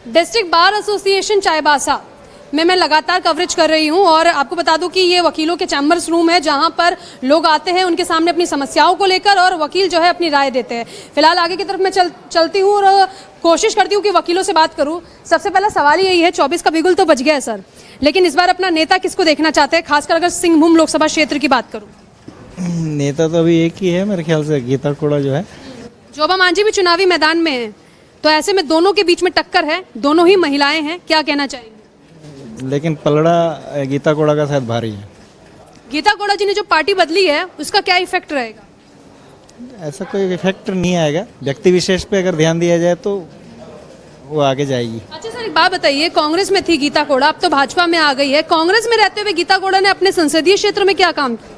District bar association Chaibasa में मैं लगातार कवरेज कर रही हूं और आपको बता दूं कि ये वकीलों के चैम्बर्स रूम है जहां पर लोग आते हैं उनके सामने अपनी समस्याओं को लेकर और वकील जो है अपनी राय देते हैं। फिलहाल आगे की तरफ मैं चलती हूं और कोशिश करती हूं कि वकीलों से बात करूं। सबसे पहला सवाल यही है, 24 का बिगुल तो बच गया है सर, लेकिन इस बार अपना नेता किसको देखना चाहते हैं, खासकर अगर सिंहभूम लोकसभा क्षेत्र की बात करूं? नेता तो अभी एक ही है मेरे ख्याल से, गीता कोड़ा जो है। जोबा मांझी भी चुनावी मैदान में है, तो ऐसे में दोनों के बीच में टक्कर है, दोनों ही महिलाएं हैं, क्या कहना चाहेंगे? लेकिन पलड़ा गीता कोड़ा का शायद भारी है। गीता कोड़ा जी ने जो पार्टी बदली है उसका क्या इफेक्ट रहेगा? ऐसा कोई इफेक्ट नहीं आएगा, व्यक्ति विशेष पे अगर ध्यान दिया जाए तो वो आगे जाएगी। अच्छा सर, एक बात बताइए, कांग्रेस में थी गीता कोड़ा, अब तो भाजपा में आ गई है। कांग्रेस में रहते हुए गीता कोड़ा ने अपने संसदीय क्षेत्र में क्या काम किया?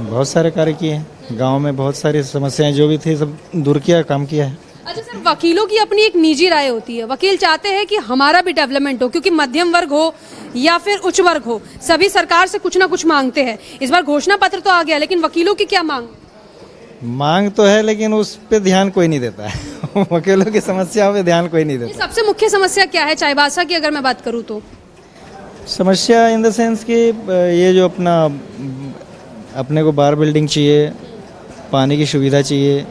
बहुत सारे कार्य किए हैं, गांव में बहुत सारी समस्याएं जो भी थी सब दूर किया, काम किया है। अच्छा सर, वकीलों की अपनी एक निजी राय होती है, वकील चाहते हैं कि हमारा भी डेवलपमेंट हो, क्योंकि मध्यम वर्ग हो या फिर उच्च वर्ग हो, सभी सरकार से कुछ ना कुछ मांगते हैं। इस बार घोषणा पत्र तो आ गया, लेकिन वकीलों की क्या मांग तो है, लेकिन उस पे ध्यान कोई नहीं देता है वकीलों की समस्याओं पे ध्यान कोई नहीं देता। सबसे मुख्य समस्या क्या है चाईबासा की अगर मैं बात करूँ तो? समस्या इन द सेंस कि ये जो अपने को बार बिल्डिंग चाहिए, पानी की सुविधा चाहिए,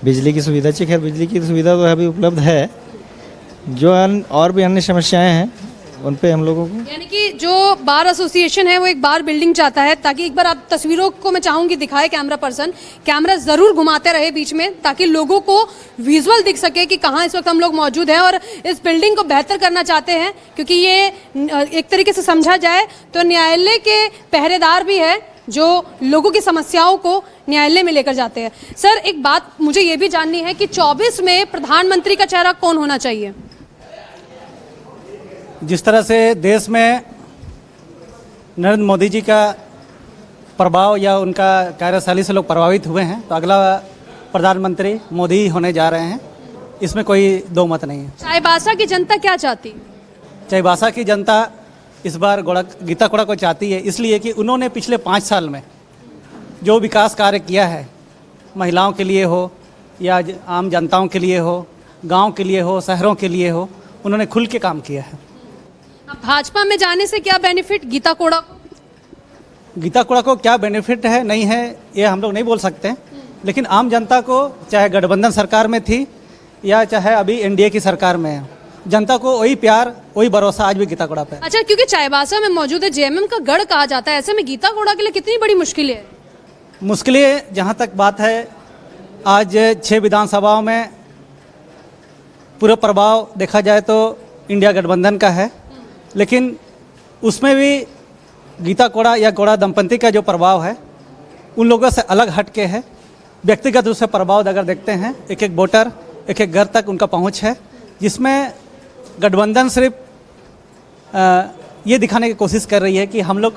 बिजली की सुविधा चाहिए। खैर बिजली की सुविधा तो अभी उपलब्ध है, जो और भी अन्य समस्याएं हैं उन पे हम लोगों को, यानी कि जो बार एसोसिएशन है वो एक बार बिल्डिंग चाहता है, ताकि एक बार आप तस्वीरों को मैं चाहूंगी दिखाए कैमरा पर्सन, कैमरा जरूर घुमाते रहे बीच में, ताकि लोगों को विजुअल दिख सके कि कहाँ इस वक्त हम लोग मौजूद हैं और इस बिल्डिंग को बेहतर करना चाहते हैं। क्योंकि ये एक तरीके से समझा जाए तो न्यायालय के पहरेदार भी है जो लोगों की समस्याओं को न्यायालय में लेकर जाते हैं। सर, एक बात मुझे ये भी जाननी है कि 24 में प्रधानमंत्री का चेहरा कौन होना चाहिए? जिस तरह से देश में नरेंद्र मोदी जी का प्रभाव या उनका कार्यशैली से लोग प्रभावित हुए हैं, तो अगला प्रधानमंत्री मोदी ही होने जा रहे हैं, इसमें कोई दो मत नहीं है। चाईबासा की जनता क्या चाहती है? चाईबासा की जनता इस बार गीता कोड़ा को चाहती है, इसलिए कि उन्होंने पिछले 5 साल में जो विकास कार्य किया है, महिलाओं के लिए हो या आम जनताओं के लिए हो, गांव के लिए हो, शहरों के लिए हो, उन्होंने खुल के काम किया है। अब भाजपा में जाने से क्या बेनिफिट गीता कोड़ा को? गीता कोड़ा को क्या बेनिफिट है नहीं है ये हम लोग नहीं बोल सकते, लेकिन आम जनता को, चाहे गठबंधन सरकार में थी या चाहे अभी एनडीए की सरकार में है, जनता को वही प्यार वही भरोसा आज भी गीता कोड़ा पे। अच्छा, क्योंकि चाईबासा में मौजूद है, जेएमएम का गढ़ कहा जाता है, ऐसे में गीता कोड़ा के लिए कितनी बड़ी मुश्किलें है? मुश्किलें जहाँ तक बात है, आज 6 विधानसभाओं में पूरा प्रभाव देखा जाए तो इंडिया गठबंधन का है, लेकिन उसमें भी गीता कोड़ा या कोड़ा दंपति का जो प्रभाव है उन लोगों से अलग हट के है। व्यक्तिगत रूप से प्रभाव अगर देखते हैं, एक एक वोटर, एक एक घर तक उनका पहुंच है, जिसमें गठबंधन सिर्फ ये दिखाने की कोशिश कर रही है कि हम लोग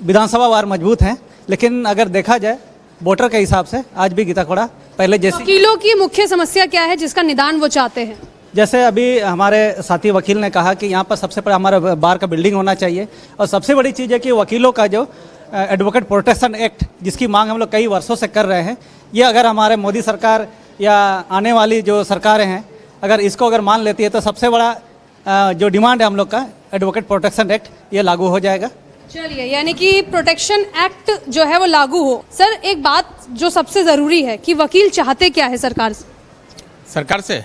विधानसभा वार मजबूत हैं, लेकिन अगर देखा जाए वोटर के हिसाब से आज भी गीता कोड़ा पहले जैसी। वकीलों की मुख्य समस्या क्या है जिसका निदान वो चाहते हैं? जैसे अभी हमारे साथी वकील ने कहा कि यहाँ पर सबसे पहले हमारा बार का बिल्डिंग होना चाहिए, और सबसे बड़ी चीज़ है कि वकीलों का जो एडवोकेट प्रोटेक्शन एक्ट जिसकी मांग हम लोग कई वर्षों से कर रहे हैं, ये अगर हमारे मोदी सरकार या आने वाली जो सरकारें हैं अगर इसको अगर मान लेती है तो सबसे बड़ा जो डिमांड है हम लोग का एडवोकेट प्रोटेक्शन एक्ट, ये लागू हो जाएगा। चलिए, यानी कि प्रोटेक्शन एक्ट जो है वो लागू हो। सर, एक बात जो सबसे ज़रूरी है कि वकील चाहते क्या है सरकार से? सरकार से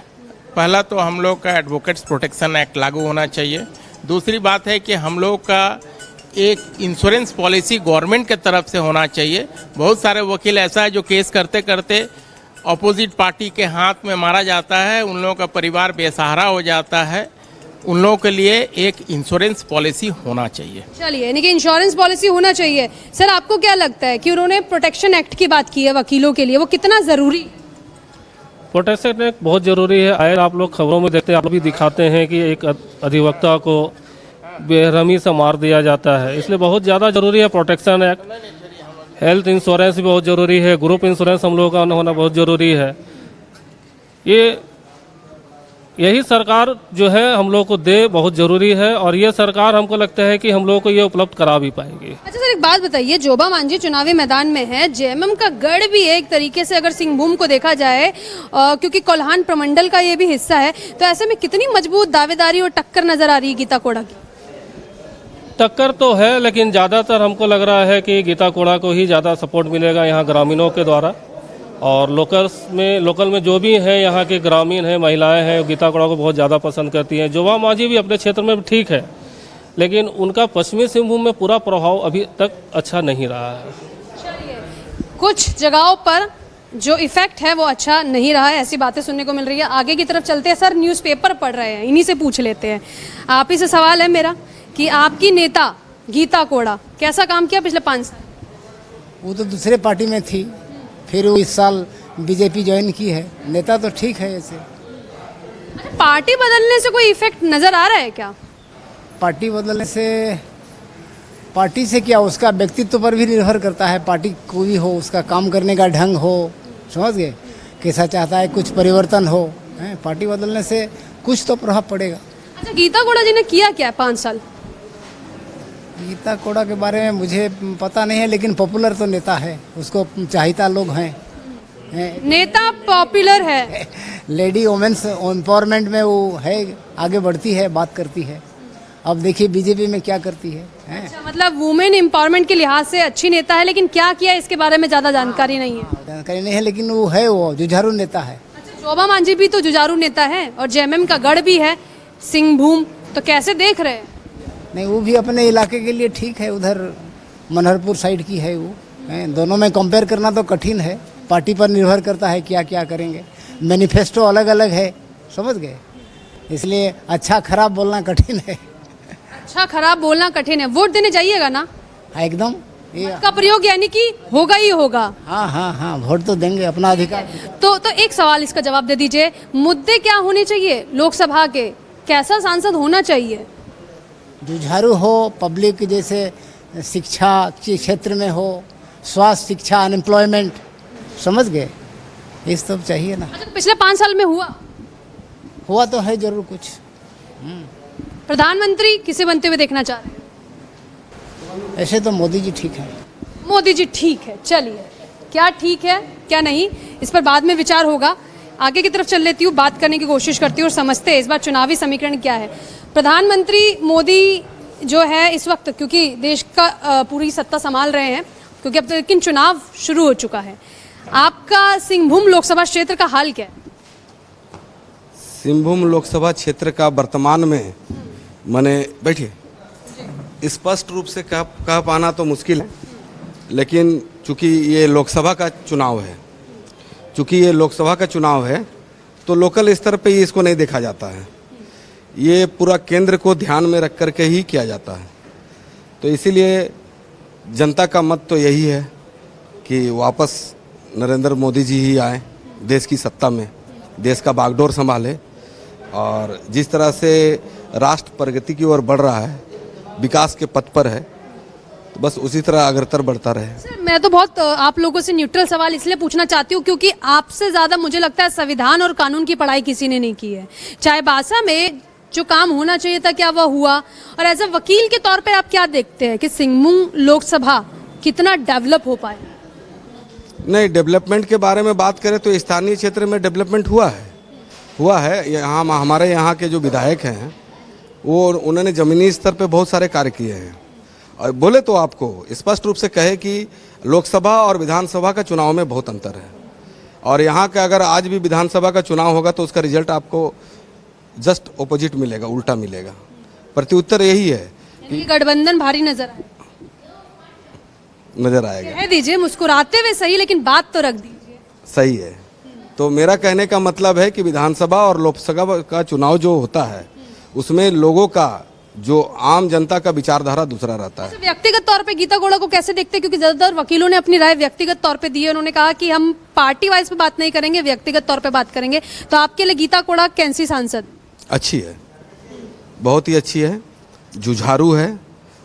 पहला तो हम लोग का एडवोकेट्स प्रोटेक्शन एक्ट लागू होना चाहिए। दूसरी बात है कि हम लोग का एक इंश्योरेंस पॉलिसी गवर्नमेंट के तरफ से होना चाहिए। बहुत सारे वकील ऐसा है जो केस करते करते अपोजिट पार्टी के हाथ में मारा जाता है, उन लोगों का परिवार बेसहारा हो जाता है, उन लोगों के लिए एक इंश्योरेंस पॉलिसी होना चाहिए। चलिए, यानी कि इंश्योरेंस पॉलिसी होना चाहिए। सर, आपको क्या लगता है कि उन्होंने प्रोटेक्शन एक्ट की बात की है वकीलों के लिए, वो कितना ज़रूरी? प्रोटेक्शन एक्ट बहुत ज़रूरी है। आए आप लोग खबरों में देखते हैं, आप लोग भी दिखाते हैं कि एक अधिवक्ता को बेरहमी से मार दिया जाता है, इसलिए बहुत ज़्यादा ज़रूरी है प्रोटेक्शन एक्ट। हेल्थ इंश्योरेंस भी बहुत ज़रूरी है, ग्रुप इंश्योरेंस हम लोगों का होना बहुत ज़रूरी है। ये यही सरकार जो है हम लोग को दे बहुत ज़रूरी है, और ये सरकार हमको लगता है कि हम लोग को ये उपलब्ध करा भी पाएगी। अच्छा सर, एक बात बताइए, जोबा मांझी चुनावी मैदान में है, जेएमएम का गढ़ भी है एक तरीके से अगर सिंहभूम को देखा जाए, क्योंकि कोल्हान प्रमंडल का ये भी हिस्सा है, तो ऐसे में कितनी मजबूत दावेदारी और टक्कर नजर आ रही है गीता कोड़ा की? टक्कर तो है, लेकिन ज़्यादातर हमको लग रहा है कि गीता कोड़ा को ही ज़्यादा सपोर्ट मिलेगा यहाँ ग्रामीणों के द्वारा, और लोकल में जो भी हैं यहाँ के ग्रामीण हैं, महिलाएं हैं, गीता कोड़ा को बहुत ज़्यादा पसंद करती हैं। जोबा मांझी भी अपने क्षेत्र में ठीक है, लेकिन उनका पश्चिमी सिंहभूम में पूरा प्रभाव अभी तक अच्छा नहीं रहा है। कुछ जगहों पर जो इफेक्ट है वो अच्छा नहीं रहा है, ऐसी बातें सुनने को मिल रही है। आगे की तरफ चलते हैं सर, न्यूज़पेपर पढ़ रहे हैं, इन्हीं से पूछ लेते हैं। आप ही से सवाल है मेरा कि आपकी नेता गीता कोड़ा कैसा काम किया पिछले 5 साल? वो तो दूसरे पार्टी में थी, फिर वो इस साल बीजेपी ज्वाइन की है। नेता तो ठीक है ऐसे। अच्छा, पार्टी बदलने से कोई इफेक्ट नजर आ रहा है क्या? पार्टी बदलने से, पार्टी से क्या, उसका व्यक्तित्व पर भी निर्भर करता है। पार्टी कोई हो, उसका काम करने का ढंग हो, समझ गए, कैसा चाहता है, कुछ परिवर्तन हो, पार्टी बदलने से कुछ तो प्रभाव पड़ेगा। अच्छा, गीता कोड़ा जी ने किया क्या 5 साल? गीता कोड़ा के बारे में मुझे पता नहीं है, लेकिन पॉपुलर तो नेता है, उसको चाहता लोग हैं। नेता पॉपुलर है, लेडी वोमेन्स एम्पावरमेंट में वो है, आगे बढ़ती है, बात करती है। अब देखिए बीजेपी में क्या करती है। अच्छा, मतलब वुमेन एम्पावरमेंट के लिहाज से अच्छी नेता है, लेकिन क्या किया इसके बारे में ज्यादा जानकारी नहीं है। जानकारी नहीं है, लेकिन वो है, वो जुझारू नेता है। अच्छा, जोबा मांझी भी तो जुझारू नेता है, और जेएमएम का गढ़ भी है सिंहभूम, तो कैसे देख रहे हैं? नहीं, वो भी अपने इलाके के लिए ठीक है, उधर मनहरपुर साइड की है वो। दोनों में कंपेयर करना तो कठिन है, पार्टी पर निर्भर करता है क्या क्या करेंगे। मैनिफेस्टो अलग अलग है, समझ गए, इसलिए अच्छा खराब बोलना कठिन है। अच्छा खराब बोलना कठिन है। वोट देने जाइएगा ना? हाँ, एकदम। का प्रयोग यानी कि होगा ही होगा। हाँ हाँ हाँ, वोट तो देंगे, अपना अधिकार। तो एक सवाल इसका जवाब दे दीजिए, मुद्दे क्या होने चाहिए लोकसभा के, कैसा सांसद होना चाहिए? जुझारू हो, पब्लिक जैसे शिक्षा के क्षेत्र में हो, स्वास्थ्य, शिक्षा, अनएम्प्लॉयमेंट, समझ गए, ये सब चाहिए ना। अच्छा, पिछले 5 साल में हुआ तो है जरूर कुछ। प्रधानमंत्री किसे बनते हुए देखना चाह रहे हैं? ऐसे तो मोदी जी ठीक है। मोदी जी ठीक है, चलिए, क्या ठीक है क्या नहीं इस पर बाद में विचार होगा। आगे की तरफ चल लेती हूँ, बात करने की कोशिश करती हूँ और समझते हैं इस बार चुनावी समीकरण क्या है। प्रधानमंत्री मोदी जो है इस वक्त, क्योंकि देश का पूरी सत्ता संभाल रहे हैं, क्योंकि अब तो लेकिन चुनाव शुरू हो चुका है, आपका सिंहभूम लोकसभा क्षेत्र का हाल क्या है? सिंहभूम लोकसभा क्षेत्र का वर्तमान में माने बैठिए स्पष्ट रूप से कह पाना तो मुश्किल है, लेकिन चूंकि ये लोकसभा का चुनाव है, तो लोकल स्तर पे ही इसको नहीं देखा जाता है, ये पूरा केंद्र को ध्यान में रख कर के ही किया जाता है। तो इसीलिए जनता का मत तो यही है कि वापस नरेंद्र मोदी जी ही आए देश की सत्ता में, देश का बागडोर संभाले, और जिस तरह से राष्ट्र प्रगति की ओर बढ़ रहा है, विकास के पथ पर है, तो बस उसी तरह अग्रतर बढ़ता रहे। सर, मैं तो बहुत आप लोगों से न्यूट्रल सवाल इसलिए पूछना चाहती हूँ क्योंकि आपसे ज्यादा मुझे लगता है संविधान और कानून की पढ़ाई किसी ने नहीं की है। चाईबासा में जो काम होना चाहिए था क्या वह हुआ? और एज अ वकील के तौर पे आप क्या देखते हैं कि सिंहभूम लोकसभा कितना डेवलप हो पाए? नहीं, डेवलपमेंट के बारे में बात करें तो स्थानीय क्षेत्र में डेवलपमेंट हुआ है। यहाँ हमारे यहाँ के जो विधायक हैं वो उन्होंने ज़मीनी स्तर पे बहुत सारे कार्य किए हैं, और बोले तो आपको स्पष्ट रूप से कहे कि लोकसभा और विधानसभा का चुनाव में बहुत अंतर है, और यहाँ का अगर आज भी विधानसभा का चुनाव होगा तो उसका रिजल्ट आपको जस्ट ऑपोजिट मिलेगा, उल्टा मिलेगा। प्रत्युत्तर यही है कि गठबंधन भारी नजर आएगा। कह दीजिए मुस्कुराते हुए सही, लेकिन बात तो रख दीजिए। सही है। तो मेरा कहने का मतलब है कि विधानसभा और लोकसभा का चुनाव जो होता है उसमें लोगों का, जो आम जनता का विचारधारा दूसरा रहता है। व्यक्तिगत तौर पे गीता कोड़ा को कैसे देखते हैं? क्योंकि ज्यादातर वकीलों ने अपनी राय व्यक्तिगत तौर पे दी है, उन्होंने कहा कि हम पार्टी वाइज पे बात नहीं करेंगे, व्यक्तिगत तौर पे बात करेंगे। तो आपके लिए गीता कोड़ा कैसी सांसद? अच्छी है, बहुत ही अच्छी है, जुझारू है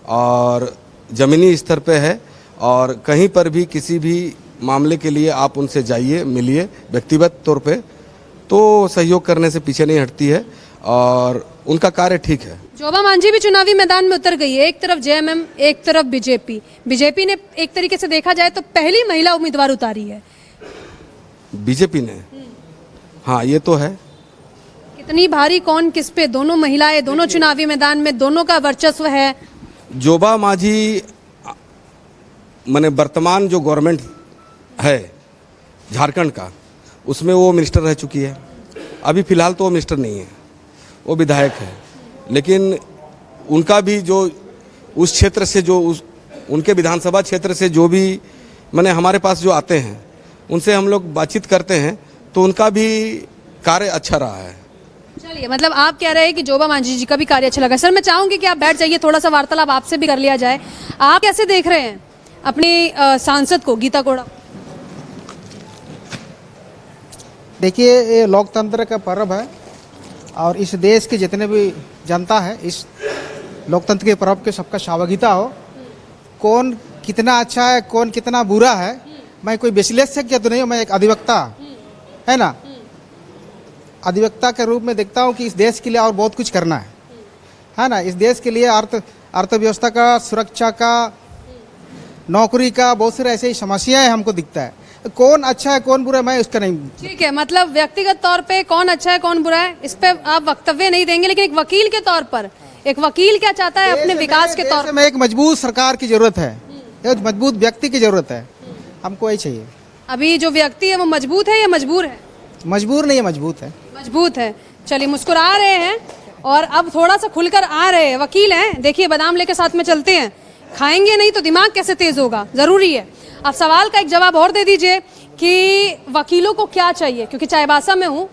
और जमीनी स्तर पे है, और कहीं पर भी किसी भी मामले के लिए आप उनसे जाइए, मिलिए व्यक्तिगत तौर पे, तो सहयोग करने से पीछे नहीं हटती है और उनका कार्य ठीक है। जोबा मांझी भी चुनावी मैदान में उतर गई है, एक तरफ जेएमएम एक तरफ बीजेपी। बीजेपी ने एक तरीके से देखा जाए तो पहली महिला उम्मीदवार उतारी है। बीजेपी ने, हाँ ये तो है। कितनी भारी कौन किस पे, दोनों महिलाएं, दोनों चुनावी मैदान में, दोनों का वर्चस्व है। जोबा मांझी माने वर्तमान जो गवर्नमेंट है झारखंड का, उसमें वो मिनिस्टर रह चुकी है। अभी फिलहाल तो वो मिनिस्टर नहीं है, वो विधायक है, लेकिन उनका भी जो उस क्षेत्र से जो उनके विधानसभा क्षेत्र से जो भी माने हमारे पास जो आते हैं उनसे हम लोग बातचीत करते हैं तो उनका भी कार्य अच्छा रहा है। चलिए, मतलब आप कह रहे हैं कि जोबा मांझी जी का भी कार्य अच्छा लगा। सर मैं चाहूंगी कि आप बैठ जाइए, थोड़ा सा वार्तालाप आपसे भी कर लिया जाए। आप कैसे देख रहे हैं अपनी सांसद को, गीता कोड़ा? देखिए, ये लोकतंत्र का पर्व है और इस देश के जितने भी जनता है इस लोकतंत्र के पर्व के सबका सहभागिता हो। कौन कितना अच्छा है, कौन कितना बुरा है, मैं कोई विश्लेषक तो नहीं हूँ, मैं एक अधिवक्ता है ना, अधिवक्ता के रूप में देखता हूँ कि इस देश के लिए और बहुत कुछ करना है ना। इस देश के लिए अर्थव्यवस्था का, सुरक्षा का, नौकरी का, बहुत सारे ऐसे समस्याएं हमको दिखता है। कौन अच्छा है कौन बुरा है मैं उसका नहीं। ठीक है, मतलब व्यक्तिगत तौर पे कौन अच्छा है कौन बुरा है इस पे आप वक्तव्य नहीं देंगे, लेकिन एक वकील के तौर पर एक वकील क्या चाहता है अपने विकास के तौर में? एक मजबूत सरकार की जरूरत है, एक मजबूत व्यक्ति की जरूरत है, हमको यही चाहिए। अभी जो व्यक्ति है वो मजबूत है या मजबूर है? मजबूर नहीं है, मजबूत है। मजबूत है। चलिए, मुस्कुरा रहे हैं और अब थोड़ा सा खुलकर आ रहे हैं। वकील हैं, देखिए बादाम लेके साथ में चलते हैं, खाएंगे नहीं तो दिमाग कैसे तेज होगा, जरूरी है। अब सवाल का एक जवाब और दे दीजिए कि वकीलों को क्या चाहिए, क्योंकि चाईबासा में हूँ।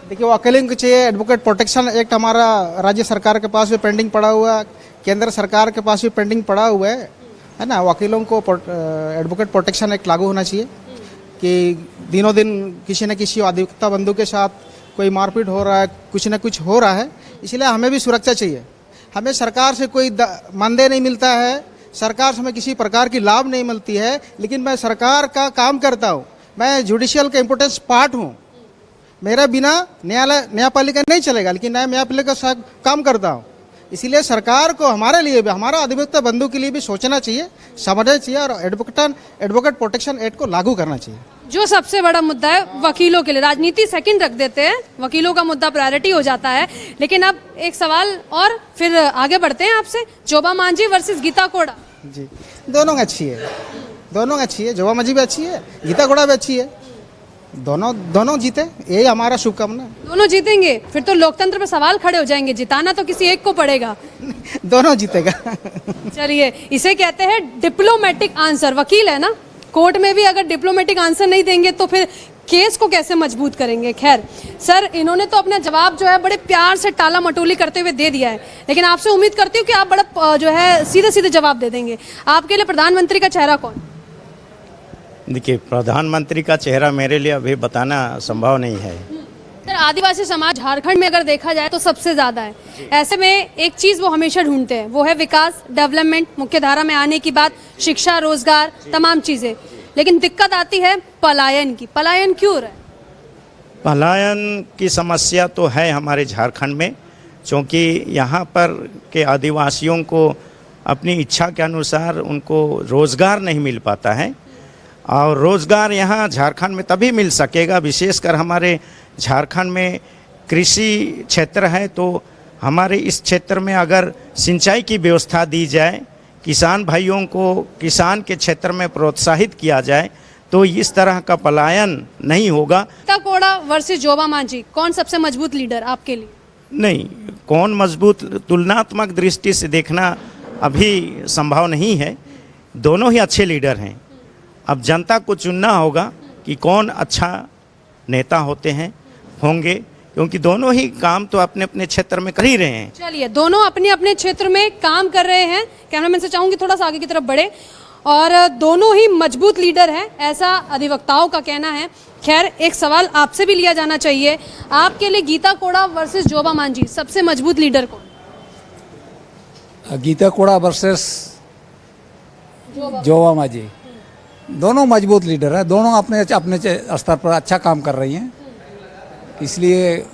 देखिए, वकीलों को चाहिए एडवोकेट प्रोटेक्शन एक्ट, हमारा राज्य सरकार के पास भी पेंडिंग पड़ा हुआ है, केंद्र सरकार के पास भी पेंडिंग पड़ा हुआ है ना। वकीलों को एडवोकेट प्रोटेक्शन एक्ट लागू होना चाहिए कि दिनों दिन किसी न किसी अधिवक्ता बंधु के साथ कोई मारपीट हो रहा है, कुछ न कुछ हो रहा है, इसलिए हमें भी सुरक्षा चाहिए। हमें सरकार से कोई मानदेय नहीं मिलता है, सरकार से हमें किसी प्रकार की लाभ नहीं मिलती है, लेकिन मैं सरकार का काम करता हूँ, मैं जुडिशियल का इम्पोर्टेंस पार्ट हूँ। मेरा बिना न्यायपालिका नहीं चलेगा, लेकिन न्यायपालिका का काम करता हूँ। इसीलिए सरकार को हमारे लिए भी, हमारा अधिवक्ता बंधु के लिए भी सोचना चाहिए, समझना चाहिए और एडवोकेट प्रोटेक्शन एक्ट को लागू करना चाहिए। जो सबसे बड़ा मुद्दा है वकीलों के लिए, राजनीति सेकंड रख देते हैं, वकीलों का मुद्दा प्रायोरिटी हो जाता है। लेकिन अब एक सवाल और फिर आगे बढ़ते हैं आपसे। जोबा मांझी वर्सेस गीता कोड़ा। जी, दोनों अच्छी है, दोनों अच्छी है। जोबा मांझी भी अच्छी है, गीता कोड़ा भी अच्छी है, दोनों जीते, यही हमारा शुभकामना। दोनों जीतेंगे, फिर तो लोकतंत्र पर सवाल खड़े हो जाएंगे, जिताना तो किसी एक को पड़ेगा। दोनों जीतेगा। चलिए, इसे कहते हैं डिप्लोमेटिक आंसर। वकील है ना, कोर्ट में भी अगर डिप्लोमेटिक आंसर नहीं देंगे तो फिर केस को कैसे मजबूत करेंगे। खैर सर, इन्होंने तो अपना जवाब जो है बड़े प्यार से टाला मटोली करते हुए दे दिया है, लेकिन आपसे उम्मीद करती हूँ कि आप बड़ा जो है सीधे सीधे जवाब दे देंगे। आपके लिए प्रधानमंत्री का चेहरा कौन? देखिए, प्रधानमंत्री का चेहरा मेरे लिए अभी बताना संभव नहीं है। सर, आदिवासी समाज झारखंड में अगर देखा जाए तो सबसे ज्यादा है। ऐसे में एक चीज वो हमेशा ढूंढते हैं, वो है विकास, डेवलपमेंट, मुख्य धारा में आने की बात, शिक्षा, रोजगार, तमाम चीजें। लेकिन दिक्कत आती है पलायन की। पलायन क्यों हो रहा है? पलायन की समस्या तो है हमारे झारखंड में, क्योंकि यहाँ पर के आदिवासियों को अपनी इच्छा के अनुसार उनको रोजगार नहीं मिल पाता है। और रोजगार यहाँ झारखंड में तभी मिल सकेगा, विशेषकर हमारे झारखंड में कृषि क्षेत्र है, तो हमारे इस क्षेत्र में अगर सिंचाई की व्यवस्था दी जाए, किसान भाइयों को किसान के क्षेत्र में प्रोत्साहित किया जाए, तो इस तरह का पलायन नहीं होगा। गीता कोड़ा वर्सेस जोबा मांझी, कौन सबसे मजबूत लीडर आपके लिए? नहीं, कौन मजबूत, तुलनात्मक दृष्टि से देखना अभी संभव नहीं है। दोनों ही अच्छे लीडर हैं। अब जनता को चुनना होगा कि कौन अच्छा नेता होंगे, क्योंकि दोनों ही काम तो अपने अपने क्षेत्र में कर ही रहे हैं। चलिए, दोनों अपने अपने क्षेत्र में काम कर रहे हैं। कैमरामैन से चाहूंगी थोड़ा सा आगे की तरफ बढ़े। और दोनों ही मजबूत लीडर हैं, ऐसा अधिवक्ताओं का कहना है। खैर, एक सवाल आपसे भी लिया जाना चाहिए। आपके लिए गीता कोड़ा वर्सेस जोबा मांझी, सबसे मजबूत लीडर कौन? गीता कोड़ा वर्सेस जोबा मांझी, दोनों मजबूत लीडर है। दोनों अपने अपने स्तर पर अच्छा काम कर रही हैं, इसलिए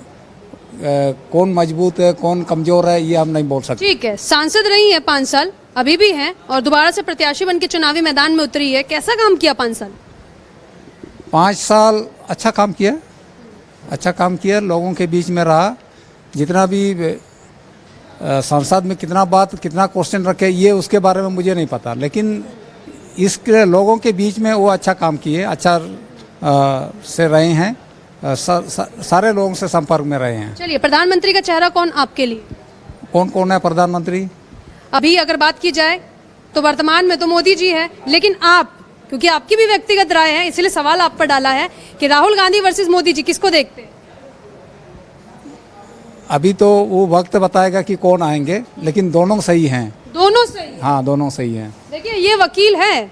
कौन मजबूत है कौन कमज़ोर है ये हम नहीं बोल सकते। ठीक है, सांसद रही है 5 साल, अभी भी हैं और दोबारा से प्रत्याशी बन के चुनावी मैदान में उतरी है। कैसा काम किया 5 साल? 5 साल अच्छा काम किया, अच्छा काम किया, लोगों के बीच में रहा। जितना भी संसद में कितना बात कितना क्वेश्चन रखे ये उसके बारे में मुझे नहीं पता, लेकिन इसके लोगों के बीच में वो अच्छा काम किए, अच्छा से रहे हैं, सारे लोगों से संपर्क में रहे हैं। चलिए, प्रधानमंत्री का चेहरा कौन आपके लिए? कौन कौन है प्रधानमंत्री? अभी अगर बात की जाए तो वर्तमान में तो मोदी जी है, लेकिन आप, क्योंकि आपकी भी व्यक्तिगत राय है इसलिए सवाल आप पर डाला है कि राहुल गांधी वर्सेस मोदी जी, किसको देखते हैं? अभी तो वो वक्त बताएगा कि कौन आएंगे, लेकिन दोनों सही हैं। दोनों सही? हाँ, दोनों सही हैं। देखिए, ये वकील है,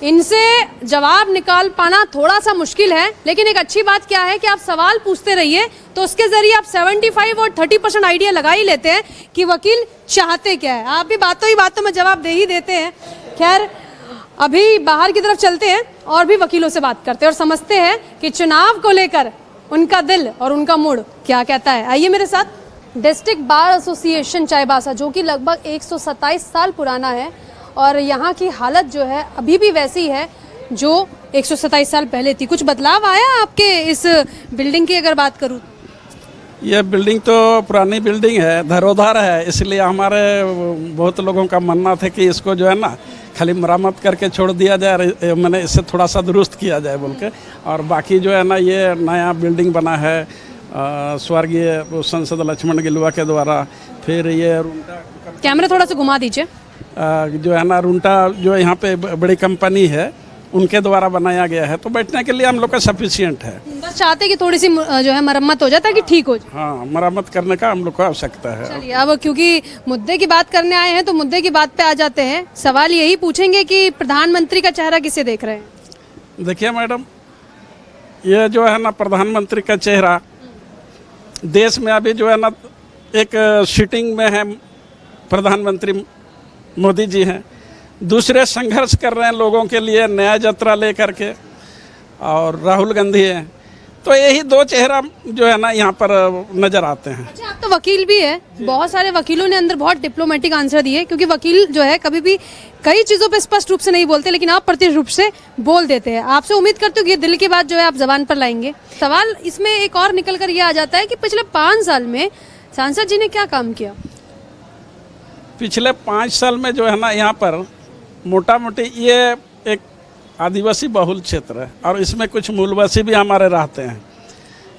इनसे जवाब निकाल पाना थोड़ा सा मुश्किल है, लेकिन एक अच्छी बात क्या है कि आप सवाल पूछते रहिए तो उसके जरिए आप 75 और 30% आइडिया लगा ही लेते हैं कि वकील चाहते क्या है। आप भी बातों ही बातों में जवाब दे ही देते हैं। खैर, अभी बाहर की तरफ चलते हैं और भी वकीलों से बात करते हैं और समझते हैं कि चुनाव को लेकर उनका दिल और उनका मूड क्या कहता है। आइए मेरे साथ। डिस्ट्रिक्ट बार एसोसिएशन चाईबासा, जो कि लगभग 127 साल पुराना है और यहाँ की हालत जो है अभी भी वैसी है जो 127 साल पहले थी। कुछ बदलाव आया आपके इस बिल्डिंग की अगर बात करूँ? ये बिल्डिंग तो पुरानी बिल्डिंग है, धरोहर है, इसलिए हमारे बहुत लोगों का मानना था कि इसको जो है ना खाली मरम्मत करके छोड़ दिया जाए, मैंने इससे थोड़ा सा दुरुस्त किया जाए बोल के। और बाकी जो है ना ये नया बिल्डिंग बना है स्वर्गीय सांसद लक्ष्मण गिलुआ के द्वारा। फिर ये रुंटा, कैमरा थोड़ा सा घुमा दीजिए, जो है ना रुंटा जो यहाँ पे बड़ी कंपनी है उनके द्वारा बनाया गया है, तो बैठने के लिए हम लोग का सफिशिएंट है। बस चाहते हैं कि थोड़ी सी जो है मरम्मत हो जाए ताकि ठीक हो जाए। हाँ, मरम्मत करने का हम लोग को आवश्यकता है। चलिए, अब क्योंकि मुद्दे की बात करने आए हैं तो मुद्दे की बात पे आ जाते हैं। सवाल यही पूछेंगे कि प्रधानमंत्री का चेहरा किसे देख रहे हैं? देखिए मैडम, ये जो है ना प्रधानमंत्री का चेहरा देश में अभी जो है ना एक सीटिंग में है, प्रधानमंत्री मोदी जी हैं, दूसरे संघर्ष कर रहे हैं लोगों के लिए न्याय यात्रा लेकर के, और राहुल गांधी हैं। तो यही दो चेहरा जो है ना यहाँ पर नजर आते हैं। अच्छा, आप तो वकील भी है, बहुत सारे वकीलों ने अंदर बहुत डिप्लोमेटिक आंसर दिए, क्योंकि वकील जो है कभी भी कई चीजों पे स्पष्ट रूप से नहीं बोलते, लेकिन आप प्रत्यक्ष रूप से बोल देते हैं। आपसे उम्मीद करते हो कि ये दिल की बात जो है आप जबान पर लाएंगे। सवाल इसमें एक और निकल कर ये आ जाता है कि पिछले 5 साल में सांसद जी ने क्या काम किया? पिछले 5 साल में जो है ना यहाँ पर मोटा मोटी ये एक आदिवासी बहुल क्षेत्र है और इसमें कुछ मूलवासी भी हमारे रहते हैं,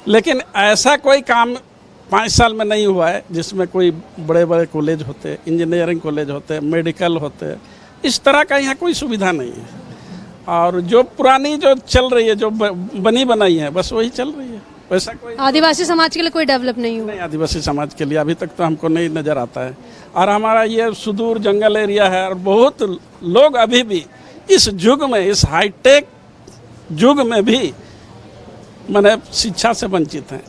लेकिन ऐसा कोई काम 5 साल में नहीं हुआ है जिसमें कोई बड़े बड़े कॉलेज होते, इंजीनियरिंग कॉलेज होते, मेडिकल होते, इस तरह का यहाँ कोई सुविधा नहीं है। और जो पुरानी जो चल रही है, जो बनी बनाई है, बस वही चल रही है। वैसा कोई आदिवासी समाज के लिए कोई डेवलप नहीं हुआ? नहीं, आदिवासी समाज के लिए अभी तक तो हमको नहीं नज़र आता है। और हमारा ये सुदूर जंगल एरिया है और बहुत लोग अभी भी इस युग में, इस हाईटेक युग में भी माने शिक्षा से वंचित हैं,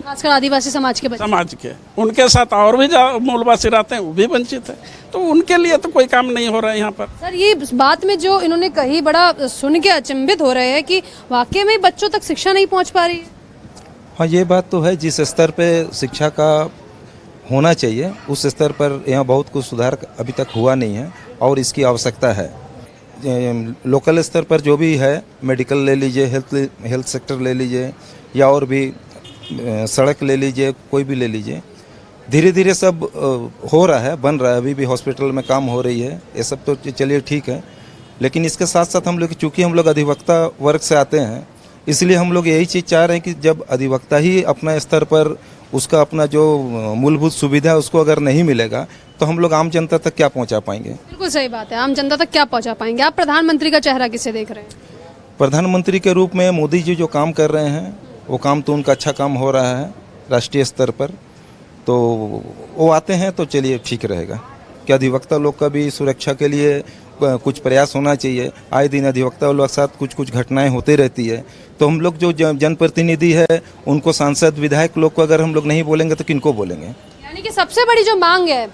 खासकर आदिवासी समाज के बच्चे। समाज के उनके साथ और भी मूलवासी रहते हैं, वो भी वंचित है, तो उनके लिए तो कोई काम नहीं हो रहा है यहाँ पर। सर, ये बात में जो इन्होंने कही, बड़ा सुन के अचंभित हो रहे हैं कि वाकई में बच्चों तक शिक्षा नहीं पहुँच पा रही है। हाँ, ये बात तो है। जिस स्तर पे शिक्षा का होना चाहिए उस स्तर पर यहाँ बहुत कुछ सुधार अभी तक हुआ नहीं है और इसकी आवश्यकता है। लोकल स्तर पर जो भी है, मेडिकल ले लीजिए, हेल्थ सेक्टर ले लीजिए, या और भी सड़क ले लीजिए, कोई भी ले लीजिए, धीरे धीरे सब हो रहा है, बन रहा है। अभी भी हॉस्पिटल में काम हो रही है, ये सब तो चलिए ठीक है, लेकिन इसके साथ साथ हम लोग, चूँकि हम लोग अधिवक्ता वर्ग से आते हैं, इसलिए हम लोग यही चीज़ चाह रहे हैं कि जब अधिवक्ता ही अपना स्तर पर उसका अपना जो मूलभूत सुविधा है उसको अगर नहीं मिलेगा तो हम लोग आम जनता तक क्या पहुंचा पाएंगे? बिल्कुल सही बात है, आम जनता तक क्या पहुंचा पाएंगे। आप प्रधानमंत्री का चेहरा किसे देख रहे हैं? प्रधानमंत्री के रूप में मोदी जी जो काम कर रहे हैं वो काम तो उनका अच्छा काम हो रहा है राष्ट्रीय स्तर पर, तो वो आते हैं तो चलिए ठीक रहेगा। कि अधिवक्ता लोग का भी सुरक्षा के लिए कुछ प्रयास होना चाहिए। आए दिन अधिवक्ता लोग के साथ कुछ कुछ घटनाएं होती रहती है, तो हम लोग जो जनप्रतिनिधि है उनको, सांसद विधायक लोग को अगर हम लोग नहीं बोलेंगे तो किनको बोलेंगे? यानी कि सबसे बड़ी जो मांग है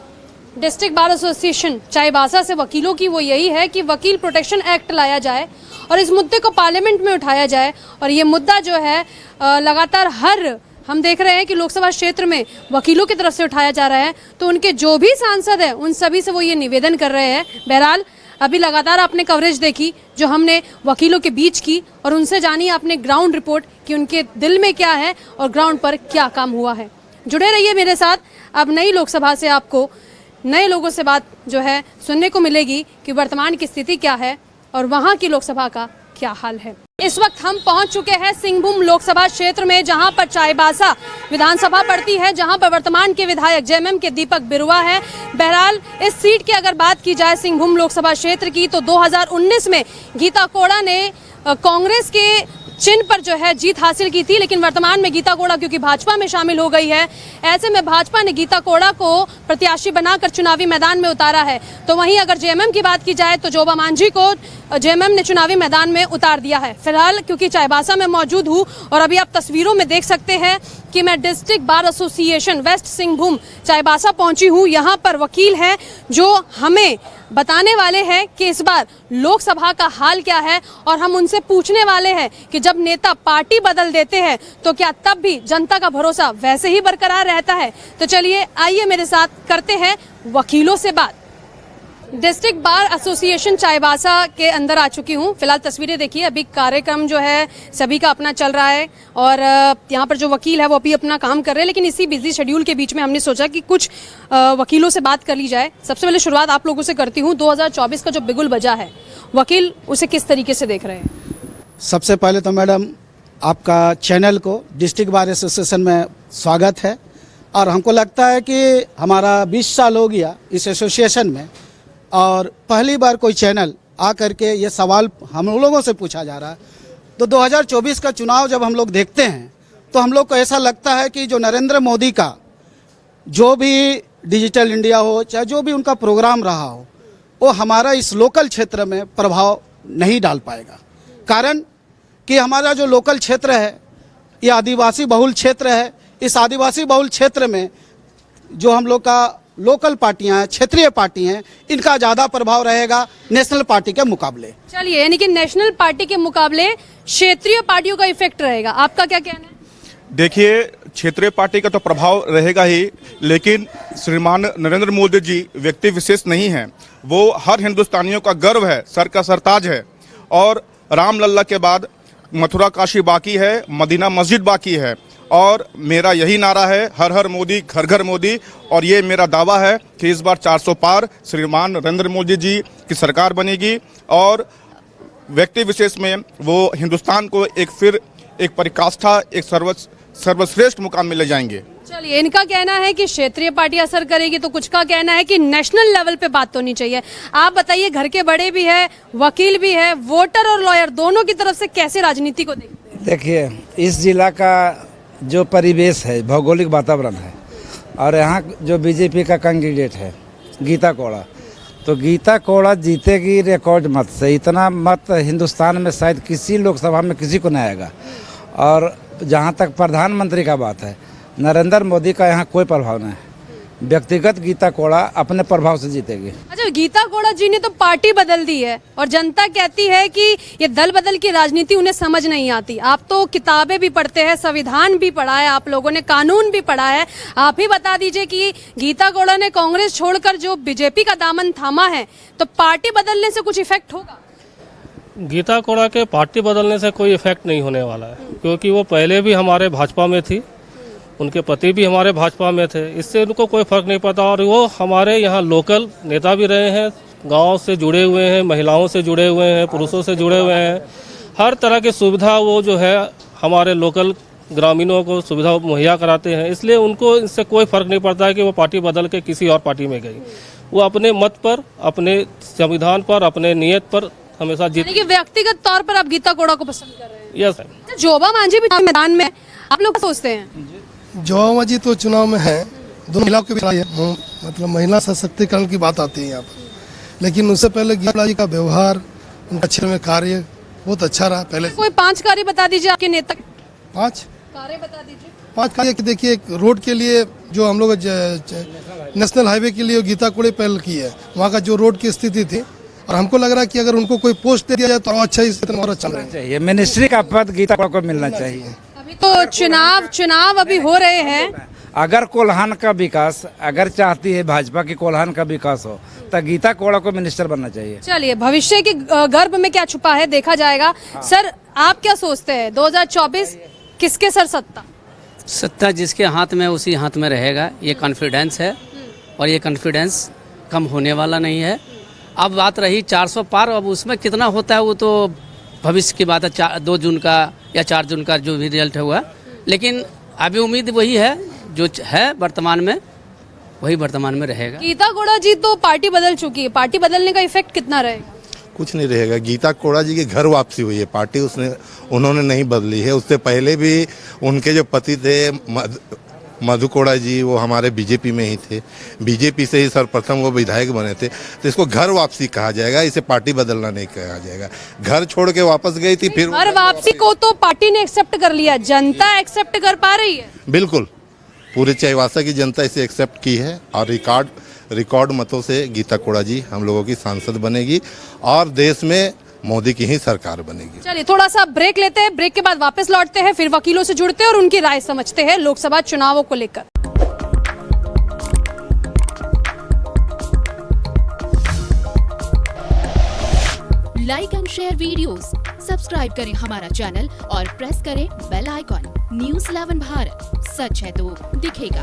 डिस्ट्रिक्ट बार एसोसिएशन चाईबासा से वकीलों की, वो यही है कि वकील प्रोटेक्शन एक्ट लाया जाए और इस मुद्दे को पार्लियामेंट में उठाया जाए। और ये मुद्दा जो है लगातार हर हम देख रहे हैं कि लोकसभा क्षेत्र में वकीलों की तरफ से उठाया जा रहा है, तो उनके जो भी सांसद हैं उन सभी से वो ये निवेदन कर रहे हैं। बहरहाल अभी लगातार आपने कवरेज देखी जो हमने वकीलों के बीच की, और उनसे जानी आपने ग्राउंड रिपोर्ट कि उनके दिल में क्या है और ग्राउंड पर क्या काम हुआ है। जुड़े रहिए मेरे साथ। अब नई लोकसभा से आपको नए लोगों से बात जो है सुनने को मिलेगी कि वर्तमान की स्थिति क्या है और वहां की लोकसभा का क्या हाल है। इस वक्त हम पहुंच चुके हैं सिंहभूम लोकसभा क्षेत्र में, जहां पर चाईबासा विधानसभा पड़ती है, जहां पर वर्तमान के विधायक जेएमएम के दीपक बिरुवा है। बहरहाल इस सीट की अगर बात की जाए सिंहभूम लोकसभा क्षेत्र की, तो 2019 में गीता कोड़ा ने कांग्रेस के चिन्ह पर जो है जीत हासिल की थी, लेकिन वर्तमान में गीता कोड़ा क्योंकि भाजपा में शामिल हो गई है, ऐसे में भाजपा ने गीता कोड़ा को प्रत्याशी बनाकर चुनावी मैदान में उतारा है। तो वहीं अगर जेएमएम की बात की जाए तो जोबा मांझी को जेएमएम ने चुनावी मैदान में उतार दिया है। फिलहाल क्योंकि चाईबासा में मौजूद हूं और अभी आप तस्वीरों में देख सकते हैं कि मैं district bar association west Singhbhum Chaibasa पहुंची हूं। यहां पर वकील हैं जो हमें बताने वाले हैं कि इस बार लोकसभा का हाल क्या है, और हम उनसे पूछने वाले हैं कि जब नेता पार्टी बदल देते हैं तो क्या तब भी जनता का भरोसा वैसे ही बरकरार रहता है। तो चलिए आइए मेरे साथ करते हैं वकीलों से बात। डिस्ट्रिक्ट बार एसोसिएशन चाईबासा के अंदर आ चुकी हूँ। फिलहाल तस्वीरें देखिए, अभी कार्यक्रम जो है सभी का अपना चल रहा है और यहाँ पर जो वकील है वो अभी अपना काम कर रहे हैं, लेकिन इसी बिजी शेड्यूल के बीच में हमने सोचा कि कुछ वकीलों से बात कर ली जाए। सबसे पहले शुरुआत आप लोगों से करती हूँ। 2024 का जो बिगुल बजा है, वकील उसे किस तरीके से देख रहे हैं? सबसे पहले तो मैडम आपका चैनल को डिस्ट्रिक्ट बार एसोसिएशन में स्वागत है, और हमको लगता है कि हमारा 20 साल हो गया इस एसोसिएशन में, और पहली बार कोई चैनल आ करके ये सवाल हम लोगों से पूछा जा रहा है। तो 2024 का चुनाव जब हम लोग देखते हैं तो हम लोग को ऐसा लगता है कि जो नरेंद्र मोदी का जो भी डिजिटल इंडिया हो, चाहे जो भी उनका प्रोग्राम रहा हो, वो हमारा इस लोकल क्षेत्र में प्रभाव नहीं डाल पाएगा। कारण कि हमारा जो लोकल क्षेत्र है ये आदिवासी बहुल क्षेत्र है। इस आदिवासी बहुल क्षेत्र में जो हम लोग का लोकल पार्टियां हैं, क्षेत्रीय पार्टी हैं, इनका ज़्यादा प्रभाव रहेगा नेशनल पार्टी के मुकाबले। चलिए, यानी कि नेशनल पार्टी के मुकाबले क्षेत्रीय पार्टियों का इफेक्ट रहेगा, आपका क्या कहना है? देखिए, क्षेत्रीय पार्टी का तो प्रभाव रहेगा ही, लेकिन श्रीमान नरेंद्र मोदी जी व्यक्ति विशेष नहीं हैं। वो हर हिंदुस्तानियों का गर्व है, सर का सरताज है। और रामलल्ला के बाद मथुरा काशी बाकी है, मदीना मस्जिद बाकी है। और मेरा यही नारा है, हर हर मोदी घर घर मोदी। और ये मेरा दावा है कि इस बार 400 पार श्रीमान नरेंद्र मोदी जी की सरकार बनेगी, और व्यक्ति विशेष में वो हिंदुस्तान को एक पराकाष्ठा, एक सर्वश्रेष्ठ मुकाम में ले जाएंगे। चलिए, इनका कहना है कि क्षेत्रीय पार्टी असर करेगी, तो कुछ का कहना है कि नेशनल लेवल पे बात होनी चाहिए। आप बताइए, घर के बड़े भी है, वकील भी है, वोटर और लॉयर दोनों की तरफ से कैसे राजनीति को देखते हैं? देखिए, इस जिला का जो परिवेश है, भौगोलिक वातावरण है, और यहाँ जो बीजेपी का कैंडिडेट है गीता कोड़ा, तो गीता कोड़ा जीतेगी रिकॉर्ड मत से। इतना मत हिंदुस्तान में शायद किसी लोकसभा में किसी को नहीं आएगा। और जहाँ तक प्रधानमंत्री का बात है, नरेंद्र मोदी का यहाँ कोई प्रभाव नहीं है। व्यक्तिगत गीता कोड़ा अपने प्रभाव से जीतेगी। अच्छा, गीता कोड़ा जी ने तो पार्टी बदल दी है और जनता कहती है कि ये दल बदल की राजनीति उन्हें समझ नहीं आती। आप तो किताबें भी पढ़ते हैं, संविधान भी पढ़ा है, आप लोगों ने कानून भी पढ़ा है। आप ही बता दीजिए कि गीता कोड़ा ने कांग्रेस छोड़कर जो बीजेपी का दामन थामा है, तो पार्टी बदलने से कुछ इफेक्ट होगा? गीता कोड़ा के पार्टी बदलने से कोई इफेक्ट नहीं होने वाला है, क्योंकि वो पहले भी हमारे भाजपा में थी, उनके पति भी हमारे भाजपा में थे। इससे उनको कोई फर्क नहीं पड़ता। और वो हमारे यहाँ लोकल नेता भी रहे हैं, गांव से जुड़े हुए हैं, महिलाओं से जुड़े हुए हैं, पुरुषों से जुड़े हुए हैं। हर तरह की सुविधा वो जो है हमारे लोकल ग्रामीणों को सुविधा मुहैया कराते हैं। इसलिए उनको इससे कोई फर्क नहीं पड़ता है कि वो पार्टी बदल के किसी और पार्टी में गई। वो अपने मत पर, अपने संविधान पर, अपने नियत पर हमेशा जीत। व्यक्तिगत तौर पर आप गीता कोड़ा को पसंद कर रहे हैं? Yes sir. जोबा मांझी भी मैदान में, आप लोग सोचते हैं? जोबा मांझी तो चुनाव में है, दोनों महिलाओं के भी मतलब महिला सशक्तिकरण की बात आती है यहाँ पर। लेकिन उससे पहले गीता जी का व्यवहार, उनका क्षेत्र में कार्य बहुत अच्छा रहा। पहले कोई 5 कार्य बता दीजिए आपके नेता। 5 कार्य बता दीजिए। 5 कार्य की देखिए, रोड के लिए जो हम लोग नेशनल हाईवे के लिए गीता कोड़े पहल की है, वहाँ का जो रोड की स्थिति थी, और हमको लग रहा है कि अगर उनको कोई पोस्ट दे दिया जाए तो अच्छा ही और अच्छा चाहिए। मिनिस्ट्री का पद गीता कोड़ा को मिलना चाहिए। अभी तो चुनाव अभी हो रहे हैं। अगर कोल्हान का विकास, अगर चाहती है भाजपा की कोल्हान का विकास हो, तो गीता कोड़ा को मिनिस्टर बनना चाहिए। चलिए, भविष्य के गर्भ में क्या छुपा है देखा जाएगा। सर, आप क्या सोचते हैं 2024 किसके सर सत्ता? सत्ता जिसके हाथ में उसी हाथ में रहेगा, ये कॉन्फिडेंस है और ये कॉन्फिडेंस कम होने वाला नहीं है। अब बात रही 400 पार, अब उसमें कितना होता है वो तो भविष्य की बात है, 2 जून का या 4 जून का जो भी रिजल्ट हुआ, लेकिन अभी उम्मीद वही है जो है वर्तमान में, वही वर्तमान में रहेगा। गीता कोड़ा जी तो पार्टी बदल चुकी है, पार्टी बदलने का इफेक्ट कितना रहेगा? कुछ नहीं रहेगा। गीता कोड़ा जी की घर वापसी हुई है, पार्टी उन्होंने नहीं बदली है। उससे पहले भी उनके जो पति थे मधु कोड़ा जी, वो हमारे बीजेपी में ही थे, बीजेपी से ही सर्वप्रथम वो विधायक बने थे। तो इसको घर वापसी कहा जाएगा, इसे पार्टी बदलना नहीं कहा जाएगा। घर छोड़ के वापस गई थी, फिर घर वापसी को तो पार्टी ने एक्सेप्ट कर लिया, जनता एक्सेप्ट कर पा रही है? बिल्कुल, पूरे चाईबासा की जनता इसे एक्सेप्ट की है और रिकॉर्ड मतों से गीता कोड़ा जी हम लोगों की सांसद बनेगी और देश में मोदी की ही सरकार बनेगी। चलिए, थोड़ा सा ब्रेक लेते हैं, ब्रेक के बाद वापस लौटते हैं, फिर वकीलों से जुड़ते हैं और उनकी राय समझते हैं लोकसभा चुनावों को लेकर। Like and share videos, subscribe करें हमारा चैनल और प्रेस करें बेल आइकॉन। News 11 भारत, सच है तो दिखेगा।